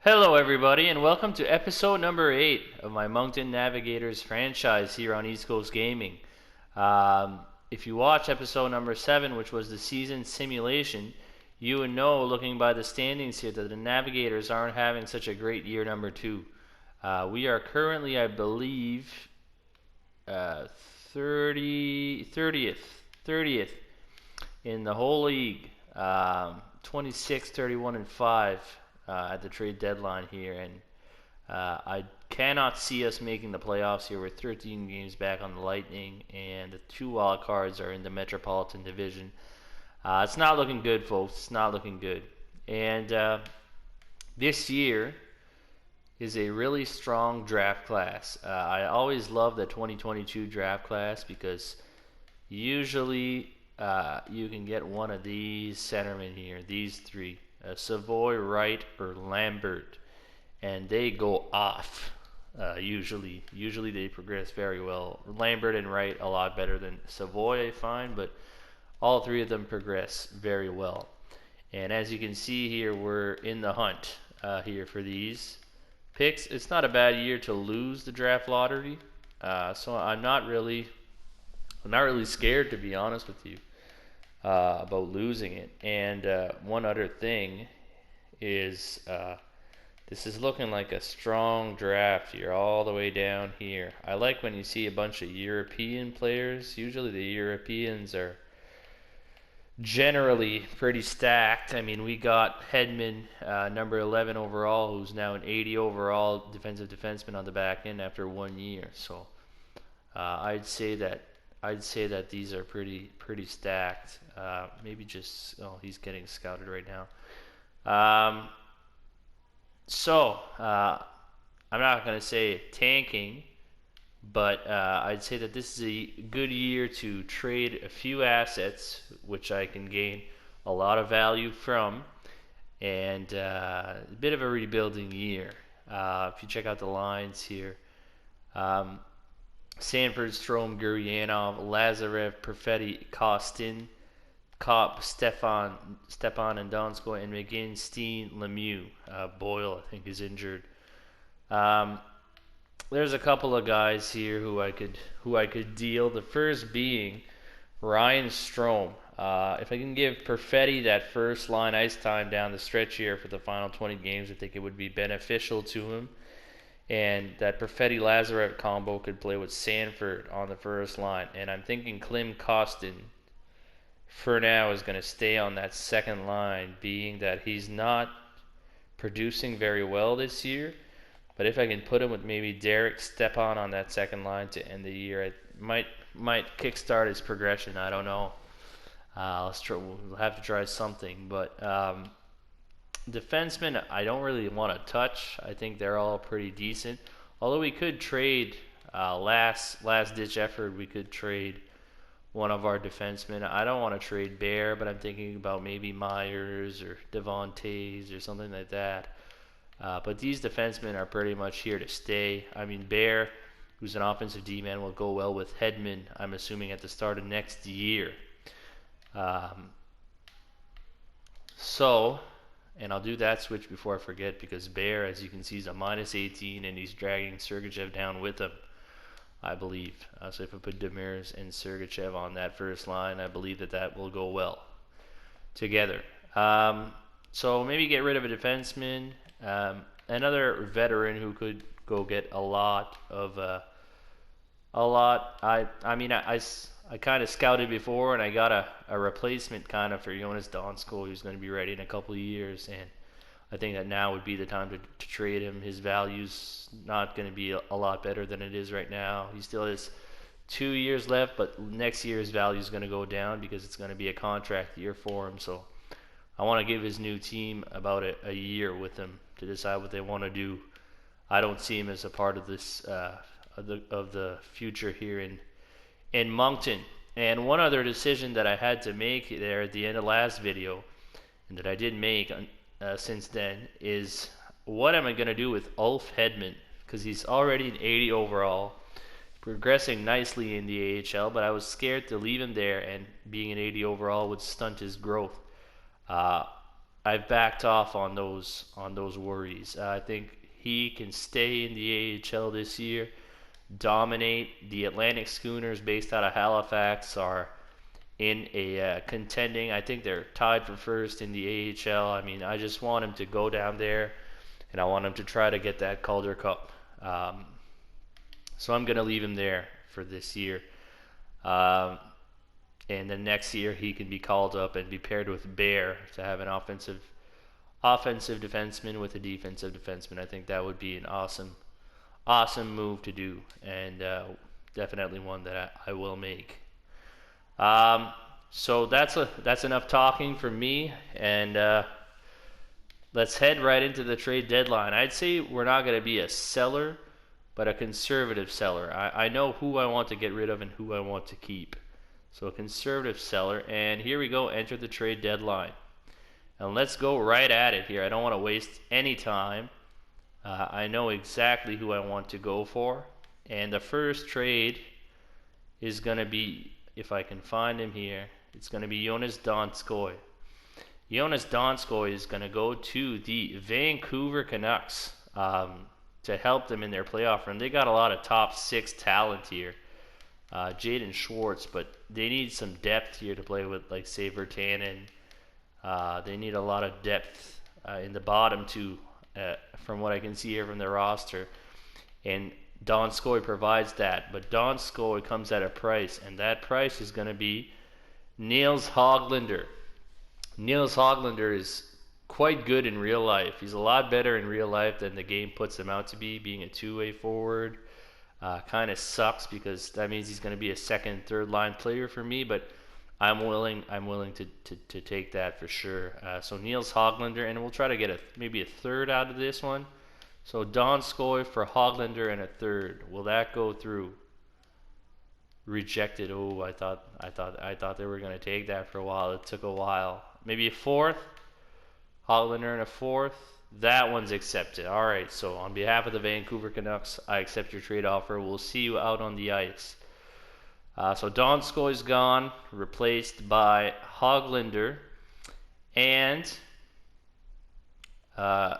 Hello, everybody, and welcome to episode number 8 of my Moncton Navigators franchise here on East Coast Gaming. If you watch episode number 7, which was the season simulation, you would know, looking by the standings here, that the Navigators aren't having such a great year number 2. We are currently, I believe, 30th in the whole league, 26, 31, and 5 at the trade deadline here, and I cannot see us making the playoffs here. We're 13 games back on the Lightning, and the 2 wild cards are in the Metropolitan Division. It's not looking good, folks. It's not looking good. And this year is a really strong draft class. I always love the 2022 draft class because usually you can get one of these centermen here, these 3. Savoie, Wright, or Lambert, and they go off. Usually they progress very well. Lambert and Wright a lot better than Savoie, I find, but all 3 of them progress very well. And as you can see here, we're in the hunt here for these picks. It's not a bad year to lose the draft lottery, so I'm not really scared, to be honest with you, about losing it. And one other thing is this is looking like a strong draft here all the way down here. I like when you see a bunch of European players. Usually the Europeans are generally pretty stacked. I mean, we got Hedman, number 11 overall, who's now an 80 overall defensive defenseman on the back end after 1 year. So I'd say that these are pretty stacked. Maybe just he's getting scouted right now. So I'm not going to say tanking, but I'd say that this is a good year to trade a few assets, which I can gain a lot of value from, and a bit of a rebuilding year. If you check out the lines here, Sanford, Strome, Guryanov, Lazarev, Perfetti, Kostin, Kopp, Stepan, and Donskoy, and McGinn, Steen, Lemieux. Boyle, I think, is injured. There's a couple of guys here who I could deal. The first being Ryan Strome. If I can give Perfetti that first line ice time down the stretch here for the final 20 games, I think it would be beneficial to him. And that Perfetti-Lazarev combo could play with Sanford on the first line. And I'm thinking Klim Kostin, for now, is going to stay on that second line, being that he's not producing very well this year. But if I can put him with maybe Derek Stepan on that second line to end the year, it might kickstart his progression. I don't know. We'll have to try something. But defensemen, I don't really want to touch. I think they're all pretty decent. Although we could trade last ditch effort. We could trade one of our defensemen. I don't want to trade Bear, but I'm thinking about maybe Myers or Devontae's or something like that. But these defensemen are pretty much here to stay. I mean, Bear, who's an offensive D-man, will go well with Hedman, I'm assuming, at the start of next year. And I'll do that switch before I forget, because Bear, as you can see, is a -18, and he's dragging Sergachev down with him, I believe. So if I put Demers and Sergachev on that first line, I believe that will go well together. So maybe get rid of a defenseman. Another veteran who could go get a lot. I kind of scouted before, and I got a replacement kind of for Jonas Donskoy, who's going to be ready in a couple of years, and I think that now would be the time to trade him. His value's not going to be a lot better than it is right now. He still has 2 years left, but next year's value is going to go down because it's going to be a contract year for him. So I want to give his new team about a year with him to decide what they want to do. I don't see him as a part of this of the future here in Moncton. And one other decision that I had to make there at the end of last video, and that I did make since then, is what am I going to do with Ulf Hedman? Because he's already an 80 overall, progressing nicely in the AHL, but I was scared to leave him there, and being an 80 overall would stunt his growth. I've backed off on those worries. I think he can stay in the AHL this year, dominate. The Atlantic Schooners, based out of Halifax, are in a contending. I think they're tied for first in the AHL. I mean, I just want him to go down there, and I want him to try to get that Calder Cup. So I'm going to leave him there for this year. And then next year he can be called up and be paired with Bear to have an offensive defenseman with a defensive defenseman. I think that would be an awesome move to do, and definitely one that I will make. So that's enough talking for me, and let's head right into the trade deadline. I'd say we're not going to be a seller, but a conservative seller. I know who I want to get rid of and who I want to keep. So a conservative seller, and here we go, enter the trade deadline. And let's go right at it here. I don't want to waste any time. I know exactly who I want to go for. And the first trade is going to be, if I can find him here, it's going to be Jonas Donskoy. Jonas Donskoy is going to go to the Vancouver Canucks to help them in their playoff run. They got a lot of top 6 talent here. Jaden Schwartz, but they need some depth here to play with, like Saver Tannen. They need a lot of depth in the bottom two, from what I can see here from their roster. And Donskoy provides that, but Donskoy comes at a price, and that price is going to be Nils Höglander. Nils Höglander is quite good in real life. He's a lot better in real life than the game puts him out to be, being a two-way forward. Kind of sucks because that means he's going to be a second, third line player for me, but I'm willing to take that for sure. So Nils Höglander, and we'll try to get maybe a third out of this one. So Donskoy for Höglander and a third. Will that go through? Rejected. Oh, I thought they were going to take that for a while. It took a while. Maybe a fourth. Höglander and a fourth. That one's accepted. All right, so on behalf of the Vancouver Canucks, I accept your trade offer. We'll see you out on the ice. So Donskoy's gone, replaced by Höglander, and a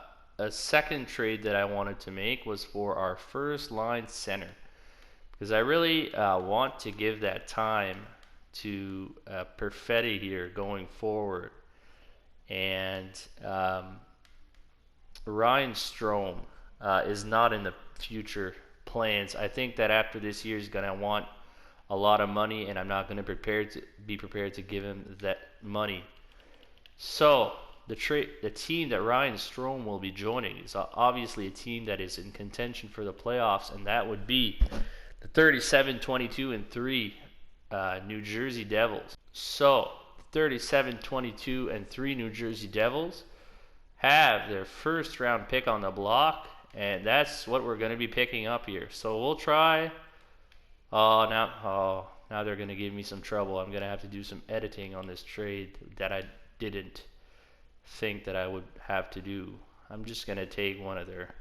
second trade that I wanted to make was for our first line center, because I really want to give that time to Perfetti here going forward, and Ryan Strome is not in the future plans. I think that after this year he's going to want a lot of money, and I'm not going to be prepared to give him that money. So the team that Ryan Strome will be joining is obviously a team that is in contention for the playoffs, and that would be the 37, 22, and 3 New Jersey Devils. So 37, 22, and 3 New Jersey Devils have their first round pick on the block, and that's what we're going to be picking up here. So we'll try. Now they're going to give me some trouble. I'm going to have to do some editing on this trade that I didn't think that I would have to do. I'm just going to take one of their,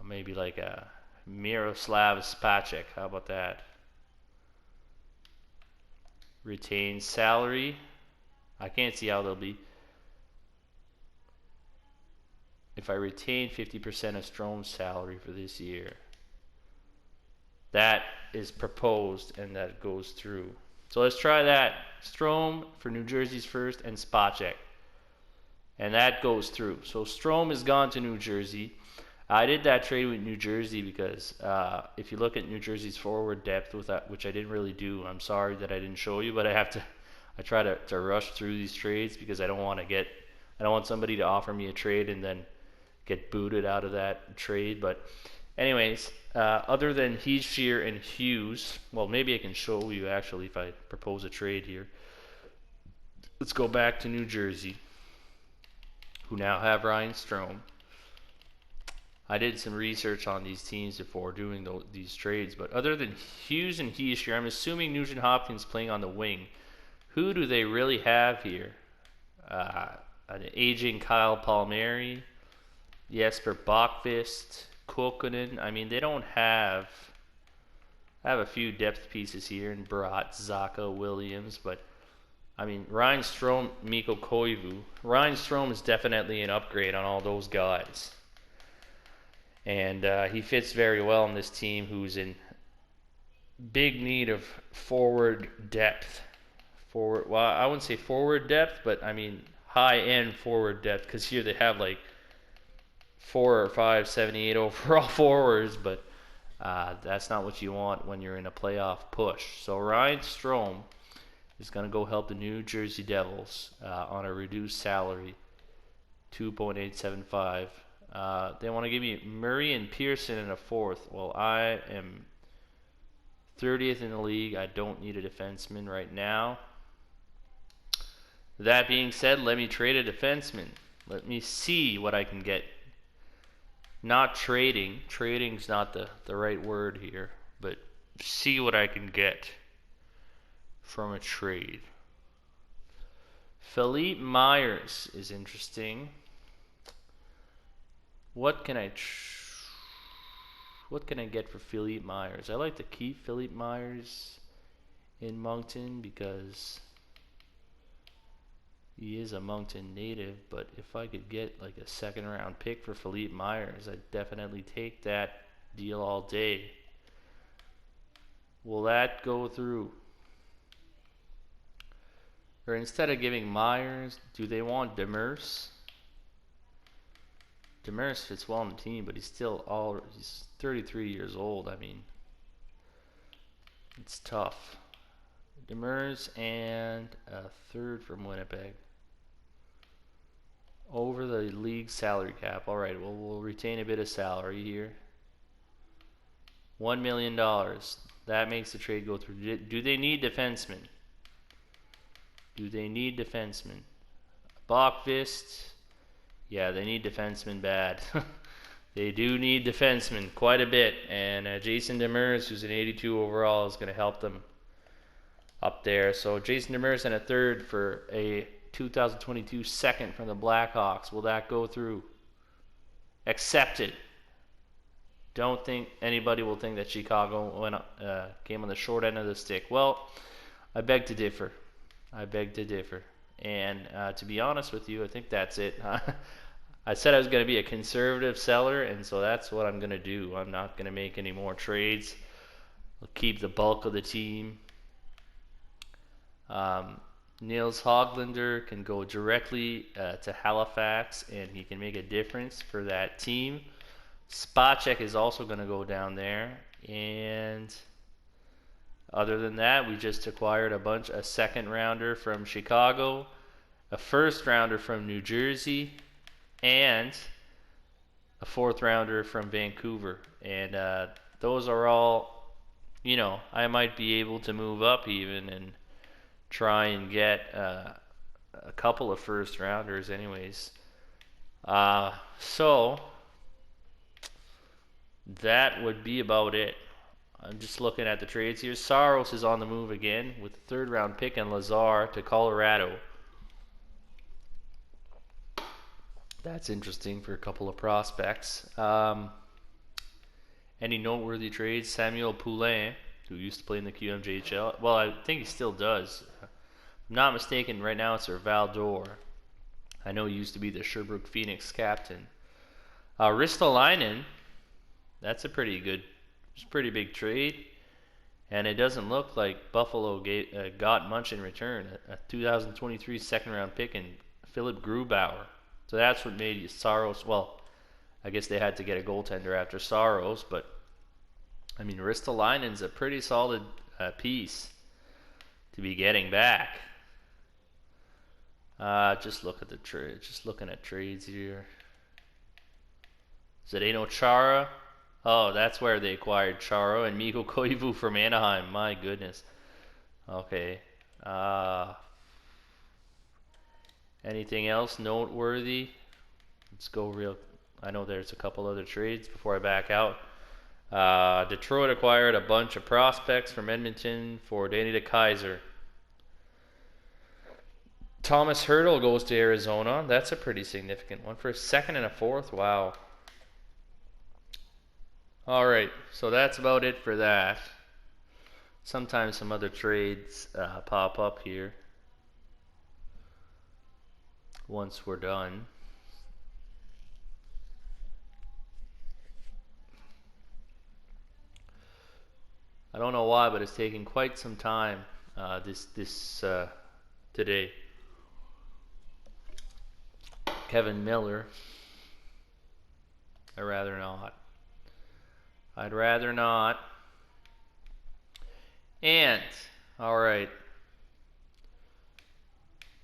maybe like a Miroslav Spacek. How about that? Retain salary. I can't see how they'll be. If I retain 50% of Strome's salary for this year, that is proposed and that goes through. So let's try that. Strome for New Jersey's first and Spacek. And that goes through. So Strome has gone to New Jersey. I did that trade with New Jersey because if you look at New Jersey's forward depth, which I didn't really do, I'm sorry that I didn't show you, but I try to rush through these trades because I don't want somebody to offer me a trade and then get booted out of that trade. But anyways, other than Heeshear and Hughes, well, maybe I can show you actually if I propose a trade here. Let's go back to New Jersey, who now have Ryan Strome. I did some research on these teams before doing these trades, but other than Hughes and Heeshear, I'm assuming Nugent Hopkins playing on the wing. Who do they really have here? An aging Kyle Palmieri, Jesper Bachvist, Kokkonen. I mean, they don't have a few depth pieces here in Barat, Zaka, Williams, but I mean, Ryan Strome, Mikko Koivu. Ryan Strome is definitely an upgrade on all those guys. And he fits very well in this team who's in big need of forward depth. Well, I wouldn't say forward depth, but I mean high-end forward depth, because here they have like 4 or 5, 78 overall forwards, but that's not what you want when you're in a playoff push. So Ryan Strome is going to go help the New Jersey Devils on a reduced salary, $2.875. They want to give me Murray and Pearson in a fourth. Well, I am 30th in the league. I don't need a defenseman right now. That being said, let me trade a defenseman. Let me see what I can get. Not trading. Trading's not the right word here, but see what I can get from a trade. Philippe Myers is interesting. What can I get for Philippe Myers? I like to keep Philippe Myers in Moncton because he is a Moncton native, but if I could get like a second round pick for Philippe Myers, I'd definitely take that deal all day. Will that go through? Or instead of giving Myers, do they want Demers? Demers fits well on the team, but he's 33 years old. I mean, it's tough. Demers and a third from Winnipeg. Over the league salary cap. All right, well, we'll retain a bit of salary here. $1 million. That makes the trade go through. Do they need defensemen? Do they need defensemen? Bachvist. Yeah, they need defensemen bad. They do need defensemen quite a bit. And Jason Demers, who's an 82 overall, is going to help them up there. So Jason Demers and a third for a 2022 second from the Blackhawks. Will that go through? Accepted. Don't think anybody will think that Chicago came on the short end of the stick. Well, I beg to differ. And to be honest with you, I think that's it. I said I was going to be a conservative seller, and so that's what I'm going to do. I'm not going to make any more trades. I'll keep the bulk of the team. Niels Hoglander can go directly to Halifax, and he can make a difference for that team. Spacek is also going to go down there, and other than that, we just acquired a second rounder from Chicago, a first rounder from New Jersey, and a fourth rounder from Vancouver. And those are all, I might be able to move up even and try and get a couple of first rounders anyways. So that would be about it. I'm just looking at the trades here. Saros is on the move again with the third round pick and Lazar to Colorado. That's interesting for a couple of prospects. Any noteworthy trades? Samuel Poulin, who used to play in the QMJHL. Well, I think he still does. If I'm not mistaken, right now it's Valdor. I know he used to be the Sherbrooke Phoenix captain. Ristolainen, that's a pretty big trade. And it doesn't look like Buffalo got much in return. A 2023 second round pick and Philip Grubauer. So that's what made Saros, well, I guess they had to get a goaltender after Saros, but I mean, Ristolainen's a pretty solid piece to be getting back. Just look at the trade. Just looking at trades here. Zdeno Chara. Oh, that's where they acquired Chara and Mikko Koivu from Anaheim. My goodness. Okay. Anything else noteworthy? Let's go real. I know there's a couple other trades before I back out. Detroit acquired a bunch of prospects from Edmonton for Danny DeKeyser. Thomas Hertl goes to Arizona. That's a pretty significant one for a second and a fourth. Wow. All right, so that's about it for that. Sometimes some other trades pop up here. once we're done. I don't know why, but it's taking quite some time today. Kevin Miller. I'd rather not. I'd rather not. And, alright.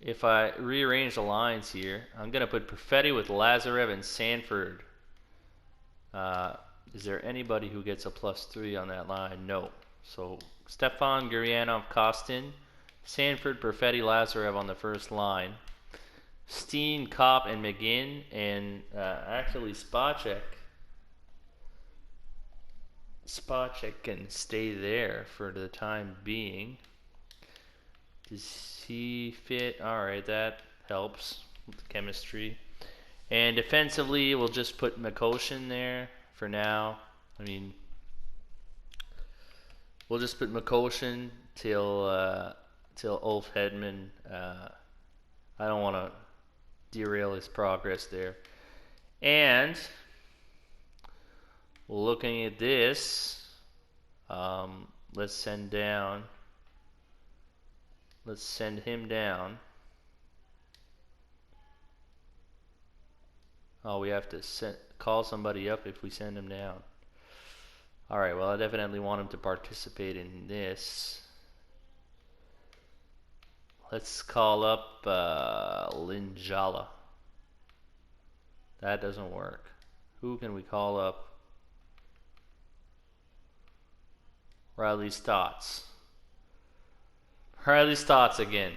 If I rearrange the lines here, I'm going to put Perfetti with Lazarev and Sanford. Is there anybody who gets a +3 on that line? No. So, Stefan, Gurianov, Kostin, Sanford, Perfetti, Lazarev on the first line. Steen, Kopp, and McGinn, and actually Spacek. Spacek can stay there for the time being. Does he fit? Alright, that helps with the chemistry. And defensively, we'll just put Mikoshin there for now. I mean, we'll just put Mikoshin till Ulf Hedman. I don't want to derail his progress there. And looking at this, let's send down. Let's send him down. Oh, we have to call somebody up if we send him down. Alright, well, I definitely want him to participate in this. Let's call up Linjala. That doesn't work. Who can we call up? Riley Stotts. Riley Stotts again.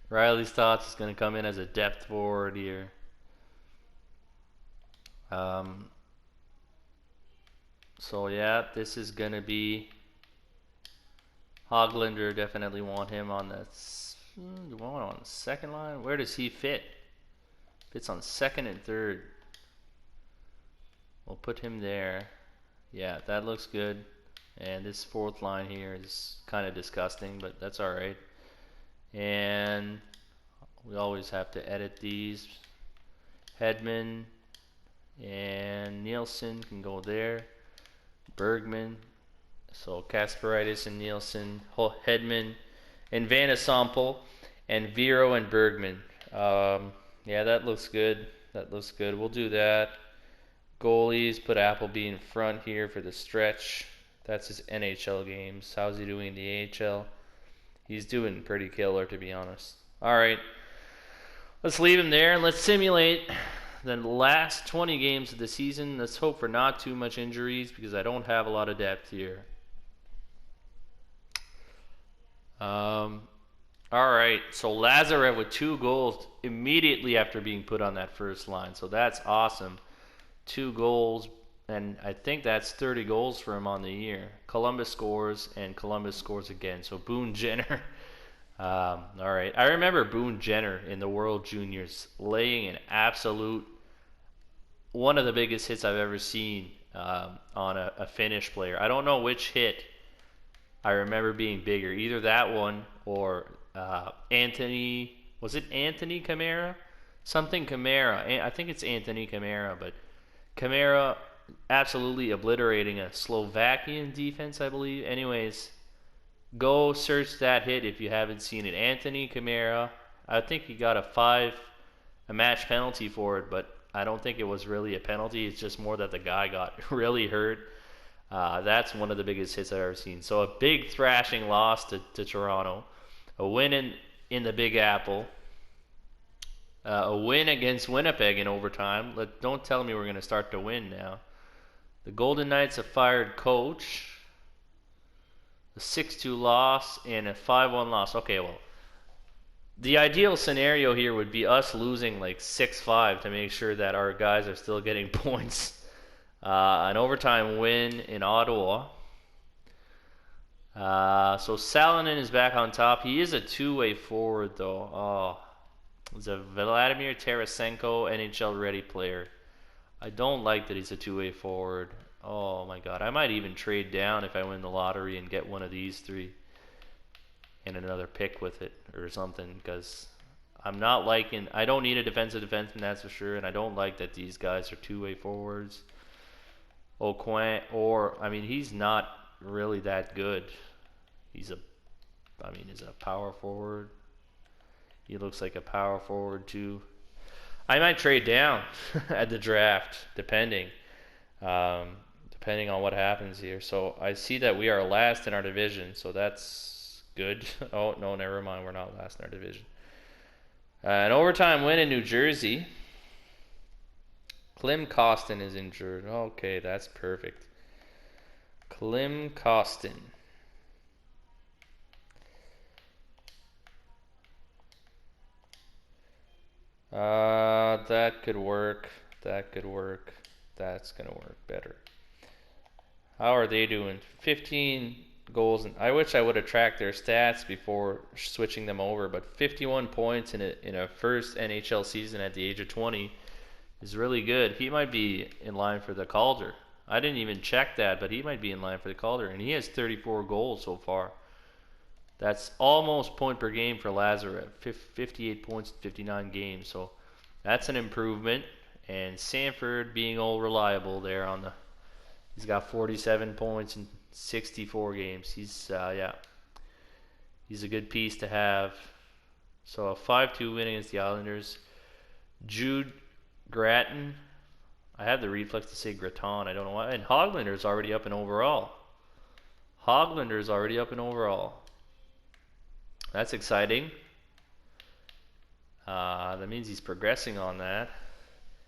Riley Stotts is going to come in as a depth forward here. So yeah, this is going to be Hoglander. Definitely want him on the second line. Where does he fit? Fits on second and third. We'll put him there. Yeah, that looks good. And this fourth line here is kind of disgusting, but that's alright. And we always have to edit these. Hedman and Nielsen can go there. Bergman. So Kasparaitis and Nielsen. Hedman and Vanasample and Vero and Bergman. Yeah, that looks good. That looks good. We'll do that. Goalies, put Appleby in front here for the stretch. That's his NHL games. How's he doing in the AHL? He's doing pretty killer, to be honest. Alright. Let's leave him there and let's simulate the last 20 games of the season. Let's hope for not too much injuries because I don't have a lot of depth here. Alright, so Lazarev with 2 goals immediately after being put on that first line. So that's awesome. 2 goals, and I think that's 30 goals for him on the year. Columbus scores, and Columbus scores again. So Boone Jenner. Alright, I remember Boone Jenner in the World Juniors laying an absolute, one of the biggest hits I've ever seen on a Finnish player. I don't know which hit I remember being bigger. Either that one or Anthony, was it Anthony Camara? Something Camara. I think it's Anthony Camara, but Camara absolutely obliterating a Slovakian defense, I believe. Anyways, go search that hit if you haven't seen it. Anthony Camara, I think he got a match penalty for it, but I don't think it was really a penalty. It's just more that the guy got really hurt. That's one of the biggest hits I've ever seen. So a big thrashing loss to Toronto. A win in the Big Apple. A win against Winnipeg in overtime. Don't tell me we're going to start to win now. The Golden Knights have fired coach. A 6-2 loss and a 5-1 loss. Okay, well, the ideal scenario here would be us losing like 6-5 to make sure that our guys are still getting points. An overtime win in Ottawa. So Salonen is back on top. He is a two-way forward, though. Oh, he's a Vladimir Tarasenko NHL ready player. I don't like that he's a two-way forward. Oh my god, I might even trade down if I win the lottery and get one of these 3 and another pick with it or something, because I'm not liking. I don't need a defensive defenseman, that's for sure, and I don't like that these guys are two-way forwards. Aucoin, or I mean, he's not really that good. He's a power forward. He looks like a power forward too. I might trade down at the draft, depending on what happens here. So I see that we are last in our division, so that's good. Oh no, never mind. We're not last in our division. An overtime win in New Jersey. Klim Kostin is injured. Okay, that's perfect. Klim Kostin. That could work. That could work. That's gonna work better. How are they doing? 15 goals. And I wish I would have tracked their stats before switching them over. But 51 points in a first NHL season at the age of 20 is really good. He might be in line for the Calder. I didn't even check that, but he might be in line for the Calder. And he has 34 goals so far. That's almost point per game for Lazarev. 58 points in 59 games. So that's an improvement. And Sanford being all reliable there on the. He's got 47 points in 64 games. He's he's a good piece to have. So a 5-2 win against the Islanders. Jude Gratton. I have the reflex to say Gratton. I don't know why. And Hoglander's already up in overall. Hoglander's already up in overall. That's exciting. That means he's progressing on that.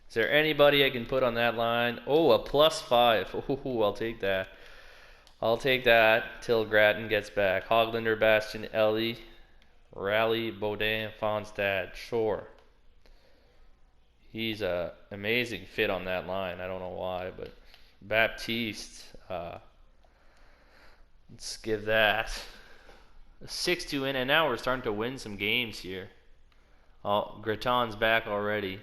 Is there anybody I can put on that line? Oh, a +5. Ooh, I'll take that. I'll take that till Gratton gets back. Hoglander, Bastion, Ellie, Raleigh, Baudin, Fonstad. Sure. He's a amazing fit on that line. I don't know why, but Baptiste. Let's give that a 6-2 win, and now we're starting to win some games here. Oh, Gratton's back already.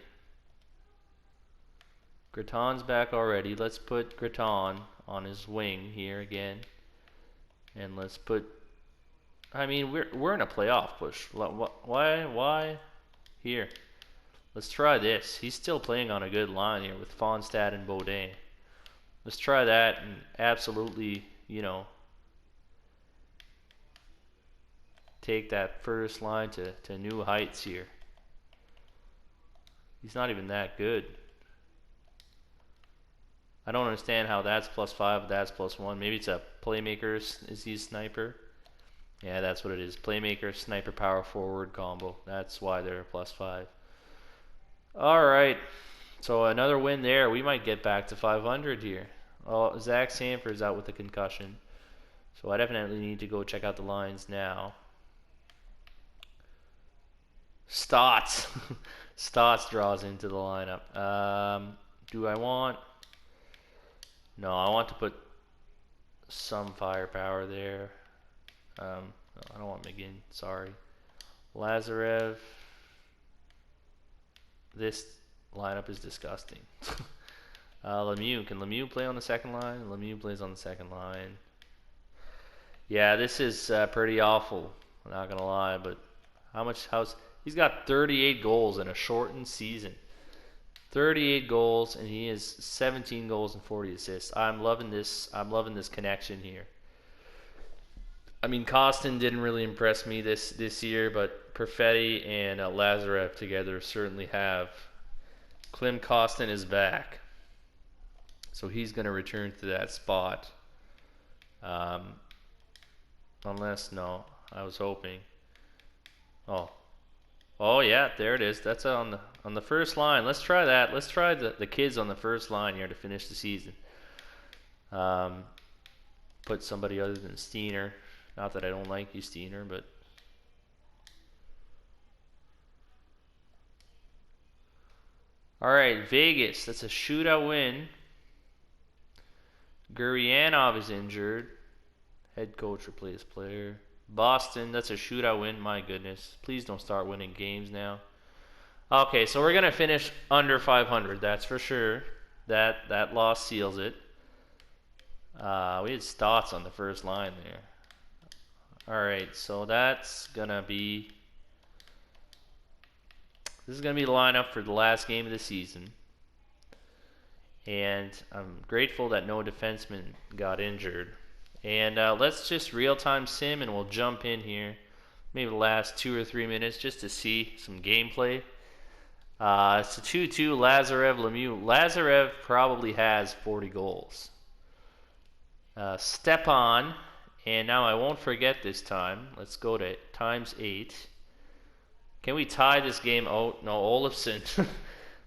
Gratton's back already. Let's put Gratton on his wing here again, and let's put. I mean, we're in a playoff push. Why here? Let's try this. He's still playing on a good line here with Fonstad and Baudin. Let's try that and absolutely, take that first line to new heights here. He's not even that good. I don't understand how that's +5, that's +1. Maybe it's a playmaker, is he a sniper? Yeah, that's what it is. Playmaker, sniper, power forward combo. That's why they're +5. Alright, so another win there. We might get back to 500 here. Oh, Zach Sanford's out with a concussion. So I definitely need to go check out the lines now. Stotts. Stotts draws into the lineup. Do I want... No, I want to put some firepower there. No, I don't want McGinn. Sorry. Lazarev. This lineup is disgusting. Lemieux. Can Lemieux play on the second line? Lemieux plays on the second line. Yeah, this is pretty awful. I'm not going to lie, but he's got 38 goals in a shortened season. 38 goals, and he has 17 goals and 40 assists. I'm loving this. I'm loving this connection here. I mean, Kostin didn't really impress me this year, but Perfetti and Lazarev together certainly have. Klim Kostin is back, so he's going to return to that spot. Unless, no, I was hoping. Oh yeah, there it is. That's on the first line. Let's try that. Let's try the kids on the first line here to finish the season. Put somebody other than Steiner. Not that I don't like you, Steiner, but all right, Vegas. That's a shootout win. Guryanov is injured. Head coach replaced player. Boston, that's a shootout win. My goodness. Please don't start winning games now. Okay, so we're going to finish under 500. That's for sure. That loss seals it. We had Stotts on the first line there. All right, so that's going to be This is going to be the lineup for the last game of the season. And I'm grateful that no defenseman got injured. And let's just real-time sim, and we'll jump in here. Maybe the last 2 or 3 minutes just to see some gameplay. It's a 2-2 Lazarev-Lemieux. Lazarev probably has 40 goals. Stepan, and now I won't forget this time. Let's go to ×8. Can we tie this game? Oh, no, Olofsson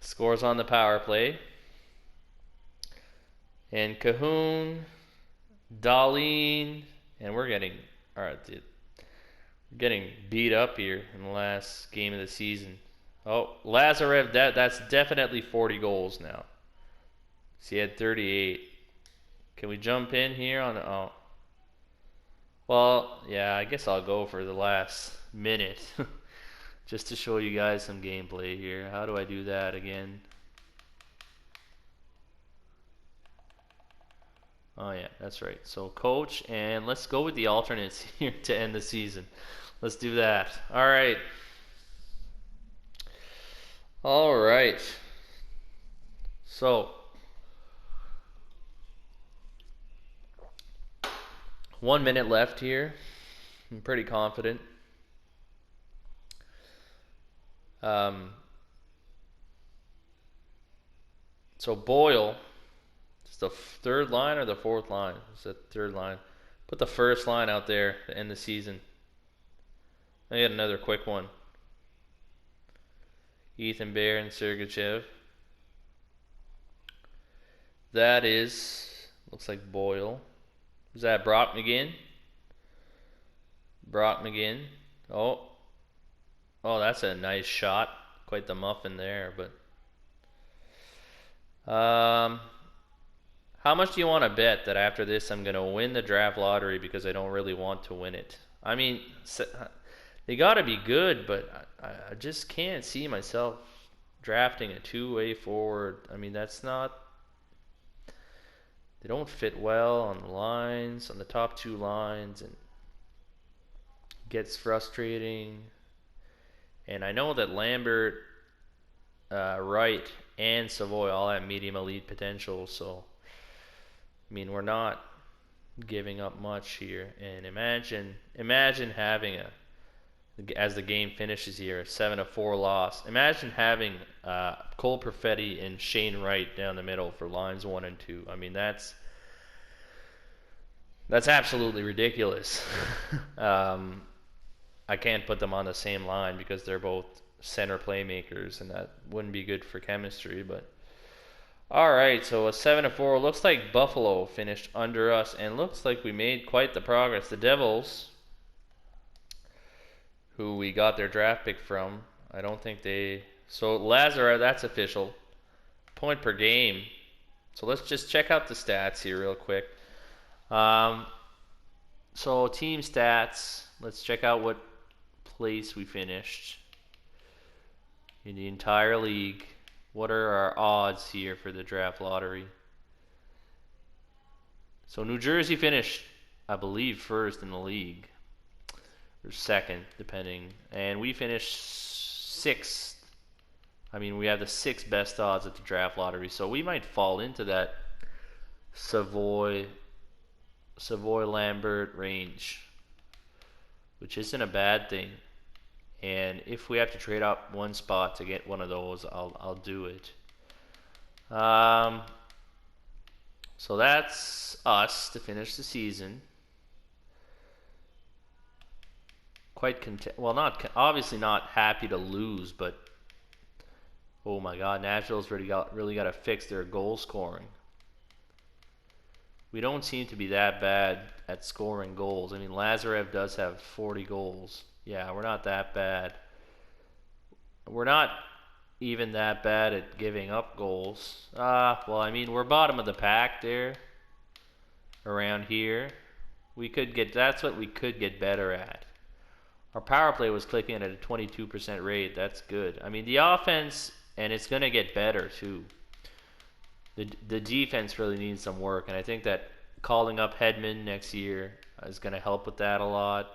scores on the power play. And Cahoon, Dahlin, and we're getting beat up here in the last game of the season. Oh, Lazarev, that's definitely 40 goals now. So he had 38. Can we jump in here on the, oh. Well, yeah, I guess I'll go for the last minute just to show you guys some gameplay here. How do I do that again? Oh yeah, that's right. So coach, and let's go with the alternates here to end the season. Let's do that. All right. All right. So 1 minute left here. I'm pretty confident. So Boyle. The third line or the fourth line? It's the third line. Put the first line out there to end the season. I get another quick one. Ethan Bear and Sergachev. That is, looks like Boyle. Is that Brock McGinn? Brock McGinn. Oh, that's a nice shot. Quite the muffin there, but. How much do you want to bet that after this I'm going to win the draft lottery because I don't really want to win it? I mean, they got to be good, but I just can't see myself drafting a two-way forward. I mean, that's not... They don't fit well on the lines, on the top two lines, and it gets frustrating. And I know that Lambert, Wright, and Savoie all have medium elite potential, so... I mean, we're not giving up much here, and imagine having as the game finishes here, a 7-4 loss. Imagine having Cole Perfetti and Shane Wright down the middle for lines 1 and 2. I mean, that's absolutely ridiculous. I can't put them on the same line because they're both center playmakers, and that wouldn't be good for chemistry, but. Alright, so a 7-4. Looks like Buffalo finished under us, and looks like we made quite the progress. The Devils, who we got their draft pick from, I don't think they... So Lazarus, that's official. Point per game. So let's just check out the stats here real quick. So team stats. Let's check out what place we finished in the entire league. What are our odds here for the draft lottery? So New Jersey finished, I believe, first in the league. Or second, depending. And we finished sixth. I mean, we have the 6th best odds at the draft lottery. So we might fall into that Savoie Lambert range, which isn't a bad thing. And if we have to trade up one spot to get one of those, I'll do it. So that's us to finish the season. Quite content. Well, obviously not happy to lose, but oh my God, Nashville's really got to fix their goal scoring. We don't seem to be that bad at scoring goals. I mean, Lazarev does have 40 goals. Yeah, we're not that bad. We're not even that bad at giving up goals. Well, I mean, we're bottom of the pack there. Around here. That's what we could get better at. Our power play was clicking at a 22% rate. That's good. I mean, the offense, and it's going to get better too. The defense really needs some work, and I think that calling up Hedman next year is going to help with that a lot.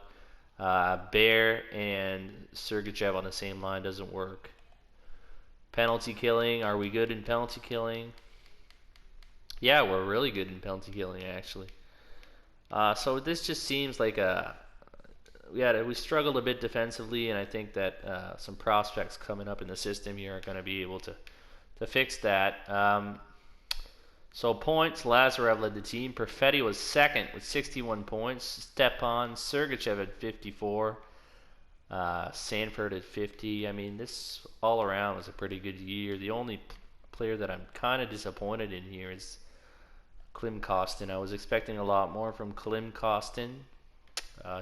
Bear and Sergachev on the same line doesn't work. Penalty killing. Are we good in penalty killing? Yeah, we're really good in penalty killing, actually. So this just seems like we struggled a bit defensively, and I think that some prospects coming up in the system here are going to be able to fix that. So points, Lazarev led the team. Perfetti was second with 61 points. Stepan Sergachev at 54. Sanford at 50. I mean, this all around was a pretty good year. The only player that I'm kind of disappointed in here is Klim Kostin. I was expecting a lot more from Klim Kostin.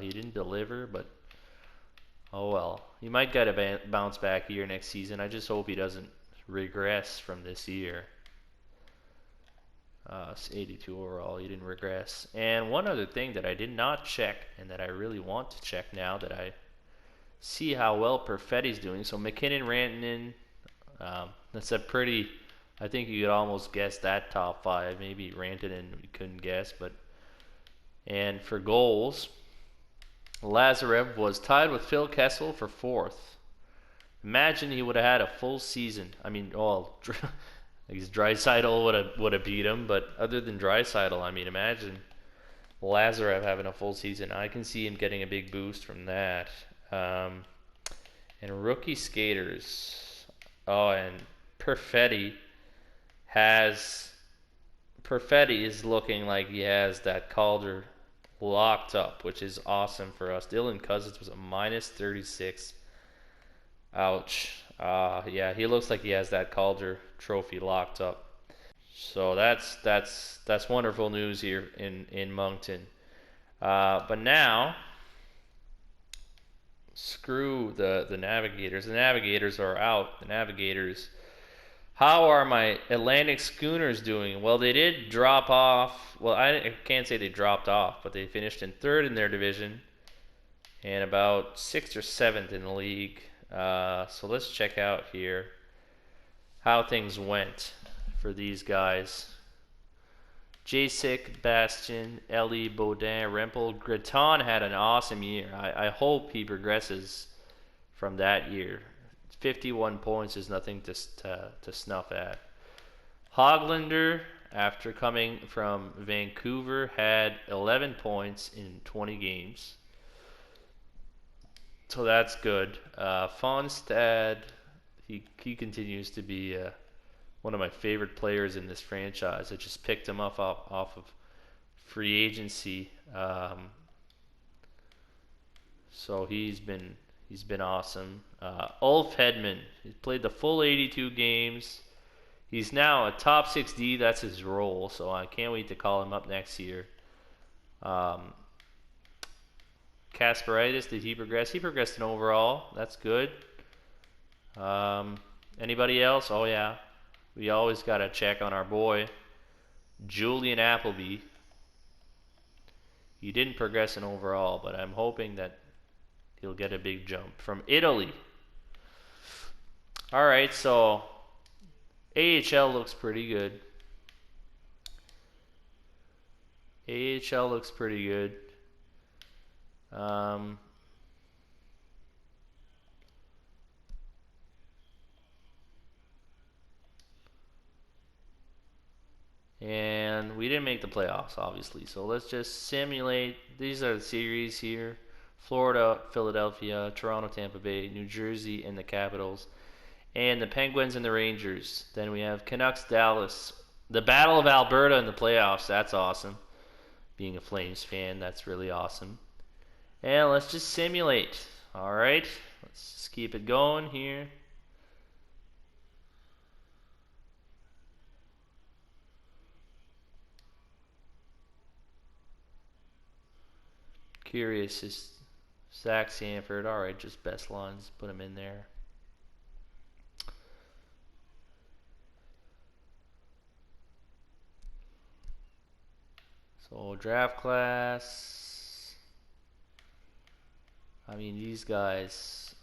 He didn't deliver, but oh well. He might get a bounce back here next season. I just hope he doesn't regress from this year. 82 overall, he didn't regress. And one other thing that I did not check and that I really want to check now that I see how well Perfetti's doing. So McKinnon, Rantanen, that's a pretty, I think you could almost guess that top five. Maybe Rantanen we couldn't guess, but and for goals, Lazarev was tied with Phil Kessel for fourth. Imagine he would have had a full season. I mean, I guess Draisaitl would have beat him, but other than Draisaitl, I mean, imagine Lazarev having a full season. I can see him getting a big boost from that. And rookie skaters. Oh, and Perfetti is looking like he has that Calder locked up, which is awesome for us. Dylan Cousins was a minus 36. Ouch. Yeah, he looks like he has that Calder trophy locked up. So that's wonderful news here in Moncton. But now, screw the Navigators. The Navigators are out. The Navigators. How are my Atlantic Schooners doing? Well, they did drop off. Well, I can't say they dropped off, but they finished in third in their division and about 6th or 7th in the league. So let's check out here how things went for these guys. Jacek, Bastion, Ellie, Baudin, Rempel. Greton had an awesome year. I hope he progresses from that year. 51 points is nothing to snuff at. Hoglander, after coming from Vancouver, had 11 points in 20 games. So that's good. Fonstad, he continues to be one of my favorite players in this franchise. I just picked him up off of free agency. So he's been awesome. Ulf Hedman, he played the full 82 games. He's now a top 6D. That's his role. So I can't wait to call him up next year. Kasperitis, did he progress? He progressed in overall. That's good. Anybody else? Oh yeah, we always got to check on our boy Julian Appleby. He didn't progress in overall, but I'm hoping that he'll get a big jump. From Italy. Alright, so AHL looks pretty good. AHL looks pretty good. And we didn't make the playoffs, obviously. So let's just simulate. These are the series here. Florida, Philadelphia, Toronto, Tampa Bay, New Jersey, and the Capitals. And the Penguins and the Rangers. Then we have Canucks, Dallas. The Battle of Alberta in the playoffs. That's awesome. Being a Flames fan, that's really awesome. And let's just simulate. Alright, let's just keep it going here. Curious is Zach Sanford. Alright, just best lines. Put him in there. So draft class. I mean, these guys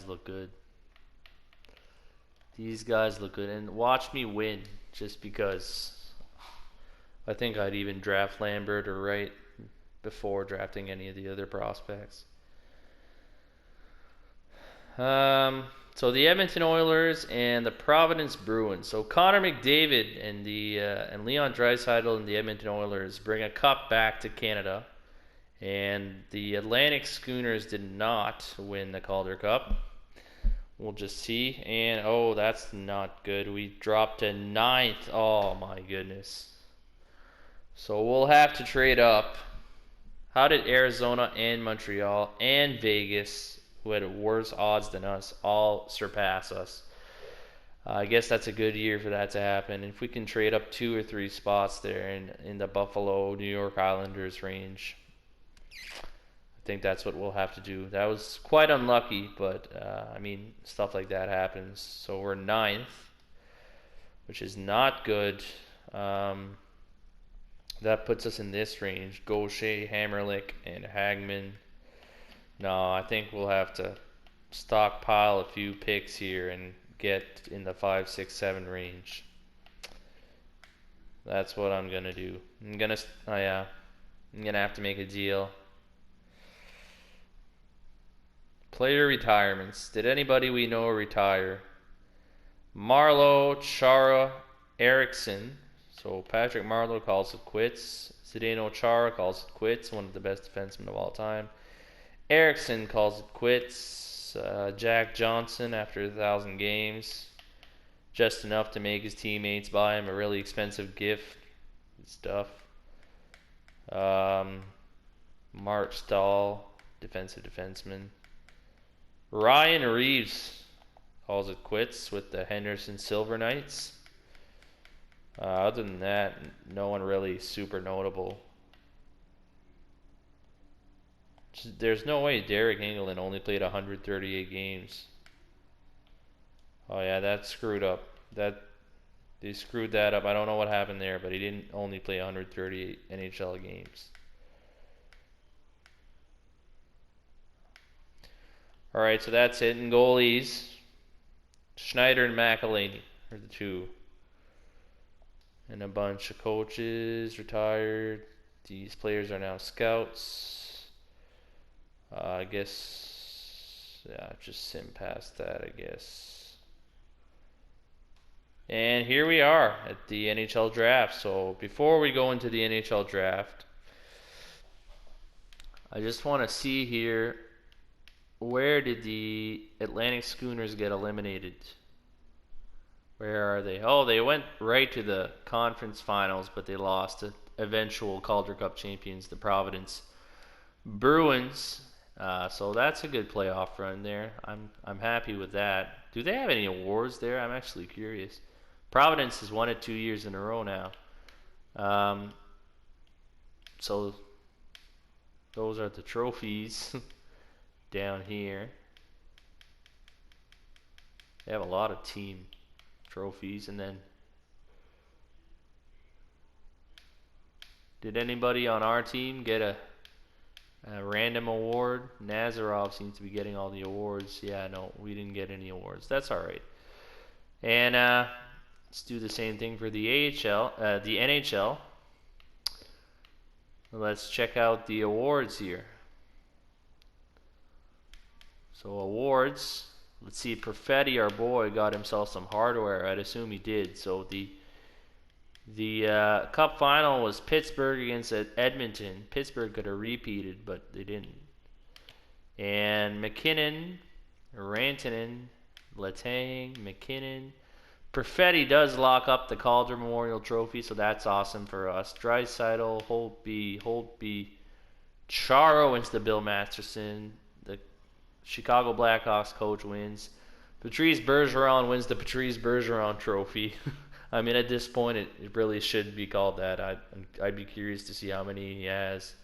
look good. These guys look good. And watch me win just because I think I'd even draft Lambert or Wright before drafting any of the other prospects. So the Edmonton Oilers and the Providence Bruins. So Connor McDavid and Leon Draisaitl and the Edmonton Oilers bring a cup back to Canada, and the Atlantic Schooners did not win the Calder Cup. We'll just see. And oh, that's not good. We dropped to 9th. Oh my goodness. So we'll have to trade up. How did Arizona and Montreal and Vegas, who had worse odds than us, all surpass us? I guess that's a good year for that to happen. If we can trade up 2 or 3 spots there in the Buffalo, New York Islanders range, I think that's what we'll have to do. That was quite unlucky, but I mean, stuff like that happens. So we're 9th, which is not good. That puts us in this range. Gaucher, Hammerlick, and Hagman. No, I think we'll have to stockpile a few picks here and get in the 5, 6, 7 range. That's what I'm gonna do. I'm gonna have to make a deal. Player retirements. Did anybody we know retire? Marleau, Chara, Eriksson. So Patrick Marleau calls it quits. Zdeno Chara calls it quits. One of the best defensemen of all time. Eriksson calls it quits. Jack Johnson after 1,000 games. Just enough to make his teammates buy him a really expensive gift and stuff. Mark Stahl, defensive defenseman. Ryan Reeves calls it quits with the Henderson Silver Knights. Other than that, no one really super notable. There's no way Derek Engelland only played 138 games. Oh yeah, that screwed up. They screwed that up. I don't know what happened there, but he didn't only play 138 NHL games. Alright, so that's it. And goalies, Schneider and McElhaney are the 2. And a bunch of coaches retired. These players are now scouts. I guess, yeah, just sim past that, I guess. And here we are at the NHL draft. So before we go into the NHL draft, I just want to see here, where did the Atlantic Schooners get eliminated? Where are they? Oh, they went right to the conference finals, but they lost to eventual Calder Cup champions, the Providence Bruins. So that's a good playoff run there. I'm happy with that. Do they have any awards there? I'm actually curious. Providence has won it 2 years in a row now. So those are the trophies down here. They have a lot of team trophies. And then, did anybody on our team get a random award? Nazarov seems to be getting all the awards. Yeah, no, we didn't get any awards. That's all right. And let's do the same thing for the the NHL. Let's check out the awards here. So awards. Let's see, Perfetti, our boy, got himself some hardware. I'd assume he did. So the Cup final was Pittsburgh against Edmonton. Pittsburgh could have repeated, but they didn't. And McKinnon, Rantanen, Letang, McKinnon. Perfetti does lock up the Calder Memorial Trophy, so that's awesome for us. Draisaitl, Holtby, Chara wins the Bill Masterson. The Chicago Blackhawks coach wins. Patrice Bergeron wins the Patrice Bergeron Trophy. I mean, at this point, it really should be called that. I'd be curious to see how many he has.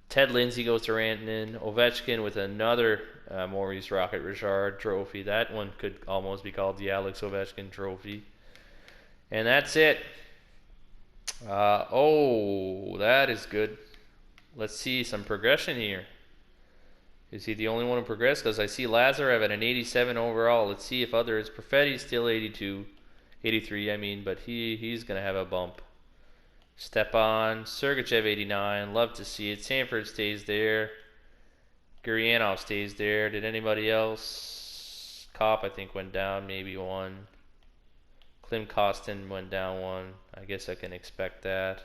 Ted Lindsay goes to Rantanen. Ovechkin with another Maurice Rocket Richard Trophy. That one could almost be called the Alex Ovechkin Trophy. And that's it. Oh, that is good. Let's see some progression here. Is he the only one who progressed? Because I see Lazarev at an 87 overall. Let's see if others. Perfetti's still 82. 83, I mean, but he's going to have a bump. Stepan, Sergachev 89. Love to see it. Sanford stays there. Gurianov stays there. Did anybody else? Kopp, I think, went down maybe 1. Klim Kostin went down 1. I guess I can expect that.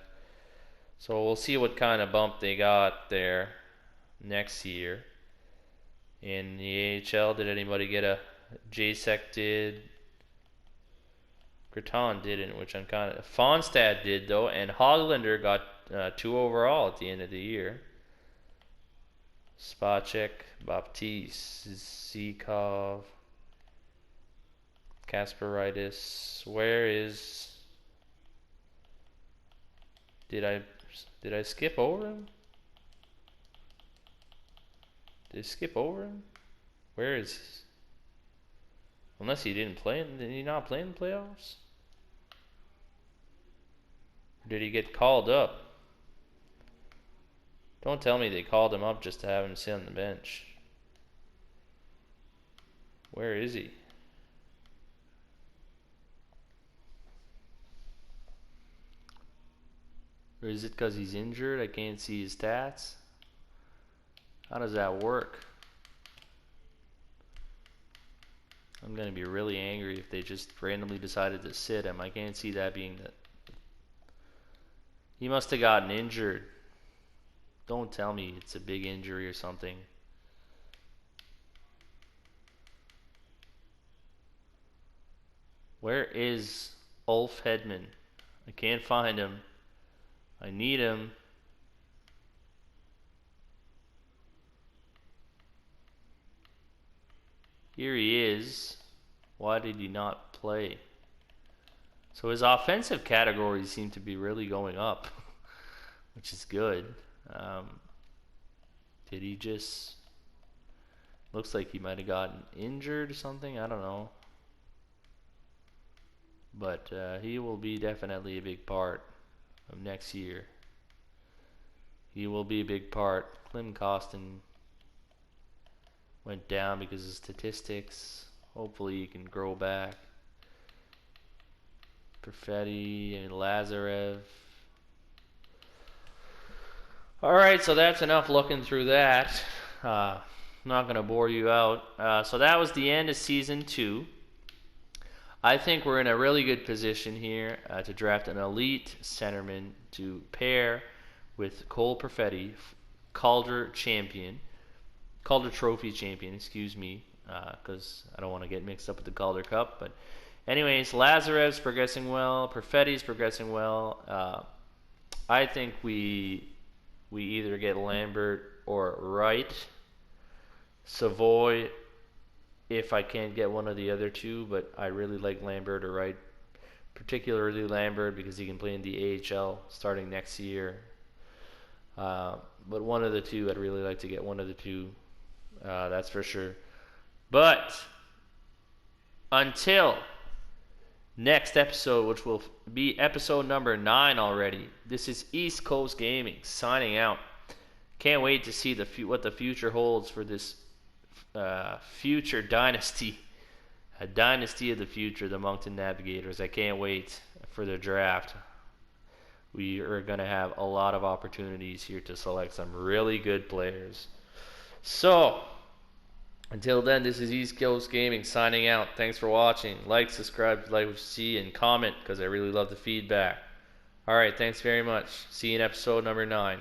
So we'll see what kind of bump they got there next year. In the AHL, did anybody get a Jacek did? Graton didn't, which I'm kind of... Fonstad did, though, and Hoglander got 2 overall at the end of the year. Spacek, Baptiste, Zikov, Kasperitis. Where is... Did I skip over him? Did I skip over him? Where is... Unless he didn't play, did he not play in the playoffs? Or did he get called up? Don't tell me they called him up just to have him sit on the bench. Where is he? Or is it because he's injured? I can't see his stats. How does that work? I'm going to be really angry if they just randomly decided to sit him. I can't see that being the... He must have gotten injured. Don't tell me it's a big injury or something. Where is Ulf Hedman? I can't find him. I need him. Here he is. Why did he not play? So his offensive categories seem to be really going up, which is good. Did he just... Looks like he might have gotten injured or something. I don't know. But he will be definitely a big part of next year. He will be a big part. Klim Kostin went down because of statistics. Hopefully he can grow back. Perfetti and Lazarev. Alright, so that's enough looking through that. I'm not going to bore you out. So that was the end of Season 2. I think we're in a really good position here to draft an elite centerman to pair with Cole Perfetti, Calder Trophy champion, excuse me, because I don't want to get mixed up with the Calder Cup. But anyways, Lazarev's progressing well, Perfetti's progressing well. I think we either get Lambert or Wright. Savoie, if I can't get one of the other two, but I really like Lambert or Wright, particularly Lambert because he can play in the AHL starting next year. But one of the two, I'd really like to get one of the two, that's for sure. But until next episode, which will be episode number 9 already, this is East Coast Gaming signing out. Can't wait to see what the future holds for this future dynasty, a dynasty of the future, the Moncton Navigators. I can't wait for the draft. We are going to have a lot of opportunities here to select some really good players. So, until then, this is East Coast Gaming signing out. Thanks for watching. Like, subscribe if you like what you see, and comment because I really love the feedback. Alright, thanks very much. See you in episode number 9.